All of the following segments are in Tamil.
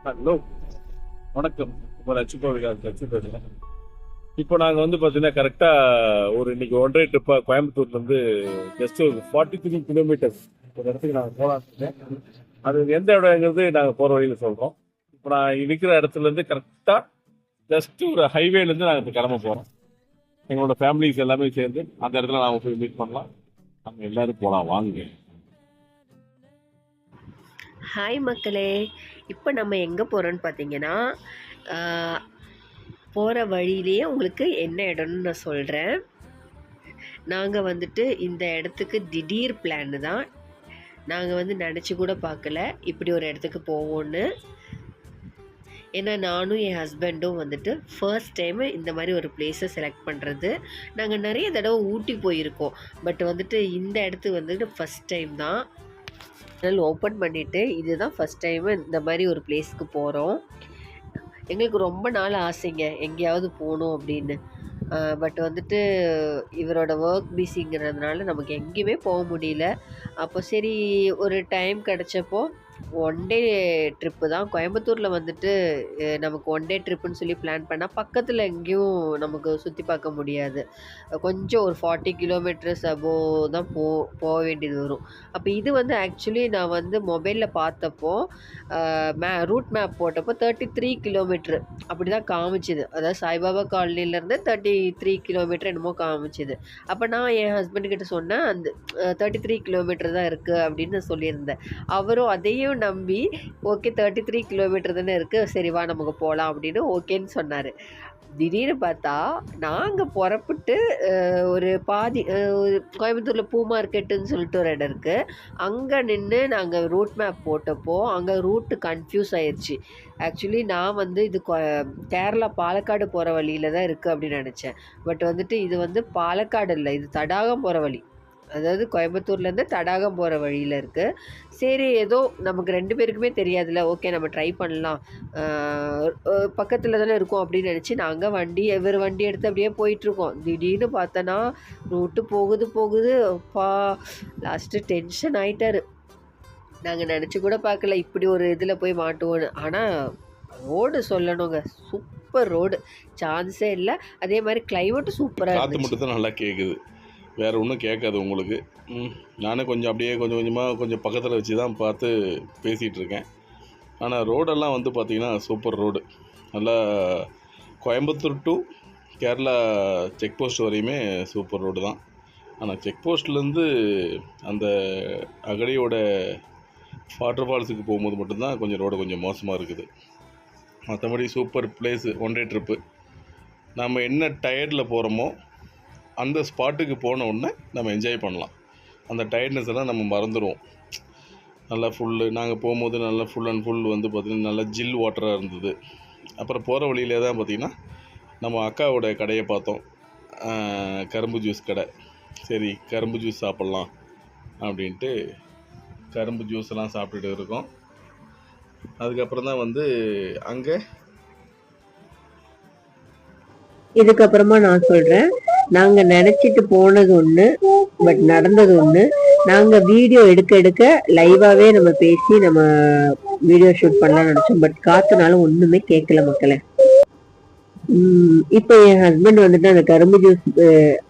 ஹலோ, வணக்கம். உங்கள் அச்சுக்கோவிலால் கட்சி பேசுகிறேன். இப்போ நாங்கள் பார்த்தீங்கன்னா கரெக்டாக இன்னைக்கு ஒன்றரை ட்ரிப்பாக கோயம்புத்தூர்லேருந்து ஜஸ்ட் ஒரு 43 கிலோமீட்டர்ஸ் ஒரு இடத்துக்கு நாங்கள் போகலான்னு. அது எந்த இடங்கிறது நாங்கள் போகிற வழியில் சொல்கிறோம். இப்போ நான் இருக்கிற இடத்துலேருந்து கரெக்டாக ஜஸ்ட் ஒரு ஹைவேலேருந்து நாங்கள் இப்போ கிளம்ப போகிறோம். எங்களோட ஃபேமிலிஸ் எல்லாமே சேர்ந்து அந்த இடத்துல நாங்கள் போய் மீட் பண்ணலாம். நம்ம எல்லோரும் போகலாம் வாங்க. ஹாய் மக்களே, இப்போ நம்ம எங்கே போகிறோன்னு பார்த்தீங்கன்னா, போகிற வழியிலேயே உங்களுக்கு என்ன இடம்னு நான் சொல்கிறேன். நாங்கள் இந்த இடத்துக்கு திடீர் பிளான் தான். நாங்கள் நினச்சி கூட பார்க்கல இப்படி ஒரு இடத்துக்கு போவோன்னு. ஏன்னா நானும் என் ஹஸ்பண்டும் ஃபர்ஸ்ட் டைமு இந்த மாதிரி ஒரு பிளேஸை செலக்ட் பண்ணுறது. நாங்கள் நிறைய தடவை ஊட்டி போயிருக்கோம், பட் இந்த இடத்துக்கு ஃபஸ்ட் டைம் தான். சேனல் ஓப்பன் பண்ணிவிட்டு இதுதான் ஃபஸ்ட் டைமு இந்த மாதிரி ஒரு பிளேஸ்க்கு போகிறோம். எங்களுக்கு ரொம்ப நாள் ஆசைங்க எங்கேயாவது போகணும் அப்படின்னு. பட் இவரோட ஒர்க் பிஸிங்கிறதுனால நமக்கு எங்கேயுமே போக முடியல. அப்போ சரி, ஒரு டைம் கிடச்சப்போ ஒன் டே ட்ரிப்பு தான். கோயம்புத்தூரில் நமக்கு ஒன் டே ட்ரிப்புன்னு சொல்லி பிளான் பண்ணால் பக்கத்தில் எங்கேயும் நமக்கு சுற்றி பார்க்க முடியாது. கொஞ்சம் ஒரு 40 கிலோமீட்டர்ஸ் அபோவ் தான் போக வேண்டியது வரும். அப்போ இது ஆக்சுவலி நான் மொபைலில் பார்த்தப்போ ரூட் மேப் போட்டப்போ 33 கிலோமீட்ரு அப்படி தான் காமிச்சிது. அதாவது சாய்பாபா காலனிலேருந்து 33 கிலோமீட்டர் என்னமோ காமிச்சிது. அப்போ நான் என் ஹஸ்பண்டுக்கிட்ட சொன்னேன், அந்த 33 கிலோமீட்டர் தான் இருக்குது அப்படின்னு சொல்லியிருந்தேன். அவரும் அதையும் நம்பி ஓகே 33 கிலோமீட்டர் தானே இருக்குது, சரி வா நமக்கு போகலாம் அப்படின்னு ஓகேன்னு சொன்னார். திடீர்னு பார்த்தா நாங்கள் புறப்பட்டு ஒரு பாதி கோயம்புத்தூரில் பூ மார்க்கெட்டுன்னு சொல்லிட்டு ஒரு இடம் இருக்குது. அங்கே நின்று நாங்கள் ரூட் மேப் போட்டப்போ அங்கே ரூட்டு கன்ஃபியூஸ் ஆயிடுச்சு. ஆக்சுவலி நான் இது கேரளா பாலக்காடு போகிற வழியில் தான் இருக்குது அப்படின்னு நினச்சேன். பட் இது பாலக்காடு இல்லை, இது தடாகம் போகிற வழி. அதாவது கோயம்புத்தூர்லேருந்து தடாகம் போகிற வழியில் இருக்குது. சரி, ஏதோ நமக்கு 2 பேருக்குமே தெரியாதுல்ல, ஓகே நம்ம ட்ரை பண்ணலாம், பக்கத்தில் தானே இருக்கும் அப்படின்னு நினச்சி நாங்கள் இவர் வண்டி எடுத்து அப்படியே போயிட்டுருக்கோம். திடீர்னு பார்த்தோன்னா ரூட்டு போகுது அப்பா, லாஸ்ட்டு டென்ஷன் ஆகிட்டார். நாங்கள் நினச்சி கூட பார்க்கல இப்படி ஒரு இதில் போய் மாட்டுவோன்னு. ஆனால் ரோடு சொல்லணுங்க, சூப்பர் ரோடு, சான்ஸே இல்லை. அதே மாதிரி கிளைமேட்டும் சூப்பராக காற்று மட்டும் தான் நல்லா கேட்குது, வேறு ஒன்றும் கேட்காது உங்களுக்கு. நானே கொஞ்சம் அப்படியே கொஞ்சம் கொஞ்சமாக கொஞ்சம் பக்கத்தில் வச்சு தான் பார்த்து பேசிகிட்டு இருக்கேன். ஆனால் ரோடெல்லாம் பார்த்திங்கன்னா சூப்பர் ரோடு. நல்லா Coimbatore to Kerala check post வரையுமே சூப்பர் ரோடு தான். ஆனால் செக் போஸ்ட்லேருந்து அந்த அகடியோட வாட்டர் ஃபால்ஸுக்கு போகும்போது மட்டும்தான் கொஞ்சம் ரோடு கொஞ்சம் மோசமாக இருக்குது. மற்றபடி super place, one day trip. நம்ம என்ன டயர்டில் போகிறோமோ அந்த ஸ்பாட்டுக்கு போன உடனே நம்ம என்ஜாய் பண்ணலாம். அந்த டயர்ட்னஸ் எல்லாம் நம்ம மறந்துடுவோம். நல்லா நாங்கள் போகும்போது நல்லா ஃபுல் அண்ட் ஃபுல் பார்த்திங்கன்னா நல்லா ஜில் வாட்டராக இருந்தது. அப்புறம் போகிற வழியிலே தான் பார்த்திங்கன்னா நம்ம அக்காவோட கடையை பார்த்தோம், கரும்பு ஜூஸ் கடை. சரி, கரும்பு ஜூஸ் சாப்பிட்லாம் அப்படின்ட்டு கரும்பு ஜூஸ் எல்லாம் சாப்பிட்டுட்டு இருக்கோம். அதுக்கப்புறம் தான் அங்கே இதுக்கப்புறமா நான் சொல்கிறேன். நாங்கள் நினச்சிட்டு போனது ஒன்று, பட் நடந்தது ஒன்று. நாங்கள் வீடியோ எடுக்க லைவாகவே நம்ம பேசி நம்ம வீடியோ ஷூட் பண்ணலாம்னு நினச்சோம். பட் காற்றுனால ஒன்றுமே கேட்கல மக்களே. இப்போ என் ஹஸ்பண்ட் அந்த கரும்பு ஜூஸ்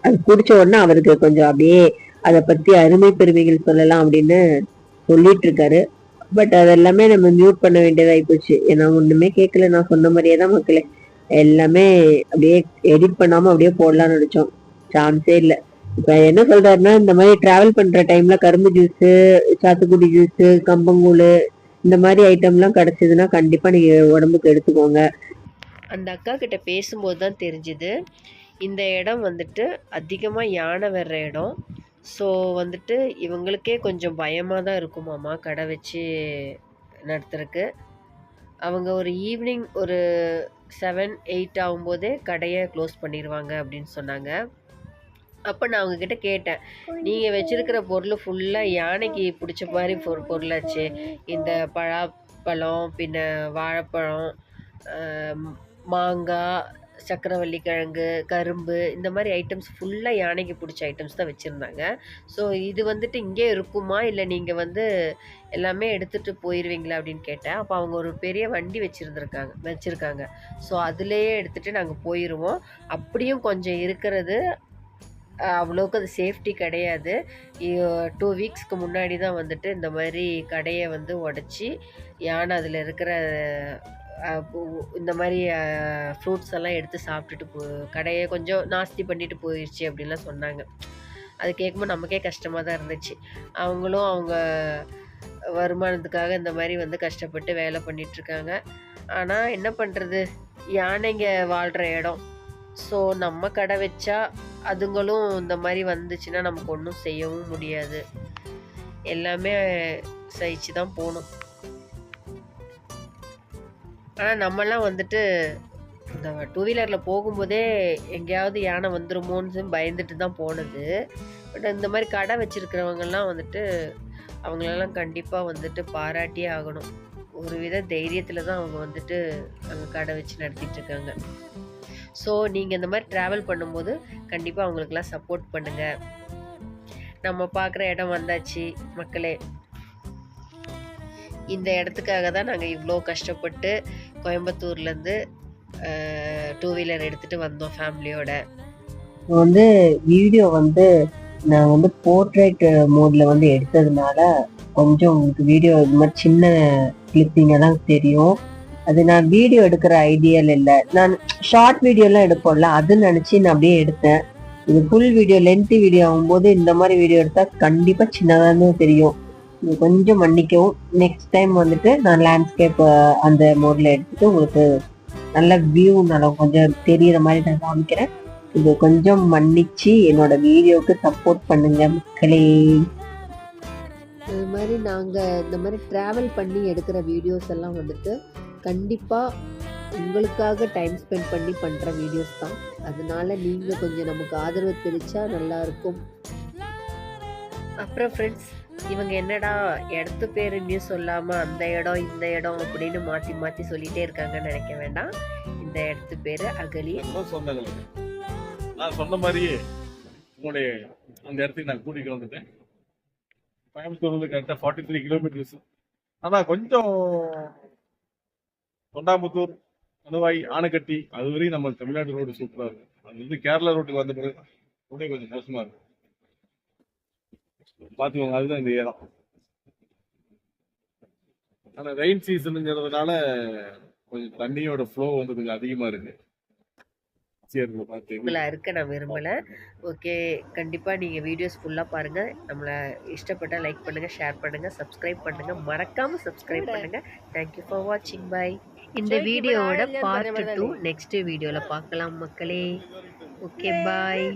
அது குடிச்ச உடனே அவருக்கு கொஞ்சம் அப்படியே அதை பற்றி அருமை பெருமைகள் சொல்லலாம் அப்படின்னு சொல்லிட்டு இருக்காரு. பட் அதெல்லாமே நம்ம மியூட் பண்ண வேண்டியதாகி போச்சு. ஏன்னா ஒன்றுமே கேட்கல. நான் சொன்ன மாதிரியே தான் மக்களே, எல்லாமே அப்படியே எடிட் பண்ணாம அப்படியே போடலாம்னு நினைச்சோம், சான்ஸே இல்லை. இப்ப என்ன சொல்றாருன்னா, இந்த மாதிரி டிராவல் பண்ற டைம்ல கரும்பு ஜூஸ், சாத்துக்குடி ஜூஸ், கம்பங்கூழ் இந்த மாதிரி ஐட்டம்லாம் கிடைச்சதுன்னா கண்டிப்பா நீங்க உடம்புக்கு எடுத்துக்கோங்க. அந்த அக்கா கிட்ட பேசும்போது தான் தெரிஞ்சுது, இந்த இடம் அதிகமா யானை வர்ற இடம். ஸோ இவங்களுக்கே கொஞ்சம் பயமாக தான் இருக்குமாம்மா கடை வச்சு நடத்துறதுக்கு. அவங்க ஒரு ஈவினிங் ஒரு 7-8 ஆகும்போதே கடையை க்ளோஸ் பண்ணிடுவாங்க அப்படின்னு சொன்னாங்க. அப்போ நான் அவங்கக்கிட்ட கேட்டேன், நீங்கள் வச்சுருக்கிற பொருள் ஃபுல்லாக யானைக்கு பிடிச்ச மாதிரி பொருளாச்சு. இந்த பலாப்பழம், பின்ன வாழைப்பழம், மாங்காய், சக்கரவள்ளி கிழங்கு, கரும்பு இந்த மாதிரி ஐட்டம்ஸ் ஃபுல்லாக யானைக்கு பிடிச்ச ஐட்டம்ஸ் தான் வச்சுருந்தாங்க. ஸோ இது வந்துட்டு இங்கே இருக்குமா, இல்லை நீங்கள் வந்து எல்லாமே எடுத்துகிட்டு போயிடுவீங்களா அப்படின்னு கேட்டேன். அப்போ அவங்க ஒரு பெரிய வண்டி வச்சுருக்காங்க. ஸோ அதுலேயே எடுத்துகிட்டு நாங்கள் போயிடுவோம். அப்படியும் கொஞ்சம் இருக்கிறது அவ்வளோக்கு அது சேஃப்டி கிடையாது. 2 வீக்ஸ்க்கு முன்னாடி தான் வந்துட்டு இந்த மாதிரி கடையை வந்து உடச்சி யானை அதில் இருக்கிற இந்த மாதிரி ஃப்ரூட்ஸ் எல்லாம் எடுத்து சாப்பிட்டுட்டு கடையை கொஞ்சம் நாஸ்தி பண்ணிட்டு போயிடுச்சு அப்படின்லாம் சொன்னாங்க. அது கேட்கும்போது நமக்கே கஷ்டமாக தான் இருந்துச்சு. அவங்களும் அவங்க வருமானத்துக்காக இந்த மாதிரி வந்து கஷ்டப்பட்டு வேலை பண்ணிகிட்ருக்காங்க. ஆனால் என்ன பண்ணுறது, யானைங்க வாழ்கிற இடம். ஸோ நம்ம கடை வச்சா அதுங்களும் இந்த மாதிரி வந்துச்சுன்னா நமக்கு ஒன்றும் செய்யவும் முடியாது. எல்லாமே சகிச்சு தான் போகணும். ஆனால் நம்மலாம் வந்துட்டு இந்த 2 வீலரில் போகும்போதே எங்கேயாவது யானை வந்துருமோன்னு பயந்துட்டு தான் போனது. பட் இந்த மாதிரி கடை வச்சுருக்கிறவங்கெல்லாம் வந்துட்டு அவங்களெல்லாம் கண்டிப்பாக வந்துட்டு பாராட்டியே ஆகணும். ஒரு வித தைரியத்தில் தான் அவங்க வந்துட்டு அங்கே கடை வச்சு நடத்திட்டுருக்காங்க. ஸோ நீங்கள் இந்த மாதிரி ட்ராவல் பண்ணும்போது கண்டிப்பாக அவங்களுக்கெல்லாம் சப்போர்ட் பண்ணுங்கள். நம்ம பார்க்குற இடம் வந்தாச்சு மக்களே. இந்த இடத்துக்காக தான் நாங்கள் இவ்வளோ கஷ்டப்பட்டு கோயம்புத்தூர்லேருந்து 2 வீலர் எடுத்துகிட்டு வந்தோம் ஃபேமிலியோட. வந்து வீடியோ வந்து நான் வந்து போர்ட்ரேட் மோடில் வந்து எடுத்ததுனால கொஞ்சம் உங்களுக்கு வீடியோ இது மாதிரி சின்ன கிளிப்பிங்காக தான் தெரியும். அது நான் வீடியோ எடுக்கிற ஐடியாவில் இல்லை. நான் ஷார்ட் வீடியோலாம் எடுப்போம்ல, அது நினச்சி நான் அப்படியே எடுத்தேன். இது ஃபுல் வீடியோ லென்த்தி வீடியோ ஆகும்போது இந்த மாதிரி வீடியோ எடுத்தால் கண்டிப்பாக சின்னதாக தெரியும். இது கொஞ்சம் மன்னிக்கவும். நெக்ஸ்ட் டைம் வந்துட்டு நான் லேண்ட்ஸ்கேப் அந்த மோடில் எடுத்துட்டு உங்களுக்கு நல்ல வியூ நல்லா கொஞ்சம் தெரியிற மாதிரி நான் காமிக்கிறேன். இது கொஞ்சம் மன்னிச்சு என்னோட வீடியோவுக்கு சப்போர்ட் பண்ணுங்க மக்களே. இது மாதிரி நாங்கள் இந்த மாதிரி ட்ராவல் பண்ணி எடுக்கிற வீடியோஸ் எல்லாம் வந்துட்டு கண்டிப்பாக உங்களுக்காக டைம் ஸ்பெண்ட் பண்ணி பண்ணுற வீடியோஸ் தான். அதனால நீங்கள் கொஞ்சம் நமக்கு ஆதரவு தெரிவித்தா நல்லாயிருக்கும். அப்புறம் ஃப்ரெண்ட்ஸ், இவங்க என்னடா இடத்து பேர் இன்னும் சொல்லாமல் அந்த இடம் இந்த இடம் அப்படின்னு மாற்றி மாற்றி சொல்லிகிட்டே இருக்காங்கன்னு நினைக்க வேண்டாம். இந்த இடத்து பேர் அகலி. சொன்னது நான் சொன்ன மாதிரியே உங்களுடைய அந்த இடத்துக்கு நான் கூட்டிகிட்டு வந்துட்டேன். கோயம்புத்தூர் வந்து கரெக்டாக 43 கிலோமீட்டர்ஸ். ஆனால் கொஞ்சம் தொண்டாமுத்தூர், அணுவாய், ஆனைக்கட்டி அது வரையும் நம்ம தமிழ்நாடு ரோடு சூப்பராக இருக்கும். அது வந்து கேரளா ரோட்டுக்கு வந்த பிறகு ரோடே கொஞ்சம் மோசமாக இருக்கும். பார்த்துக்கோங்க, அதுதான் இந்த இடம். ஆனால் ரெயின் சீசனுங்கிறதுனால கொஞ்சம் தண்ணியோட ஃப்ளோ வந்து கொஞ்சம் அதிகமாக இருக்கு. உங்களை இருக்க நான் விரும்பலை. ஓகே, கண்டிப்பாக நீங்கள் வீடியோஸ் ஃபுல்லாக பாருங்கள். நம்மளை இஷ்டப்பட்டால் லைக் பண்ணுங்கள், ஷேர் பண்ணுங்கள், சப்ஸ்கிரைப் பண்ணுங்கள். மறக்காமல் சப்ஸ்கிரைப் பண்ணுங்கள். தேங்க்யூ ஃபார் வாட்சிங். பை. இந்த வீடியோவோட பார்ட் 2 நெக்ஸ்ட் வீடியோவில் பார்க்கலாம் மக்களே. ஓகே, பாய்.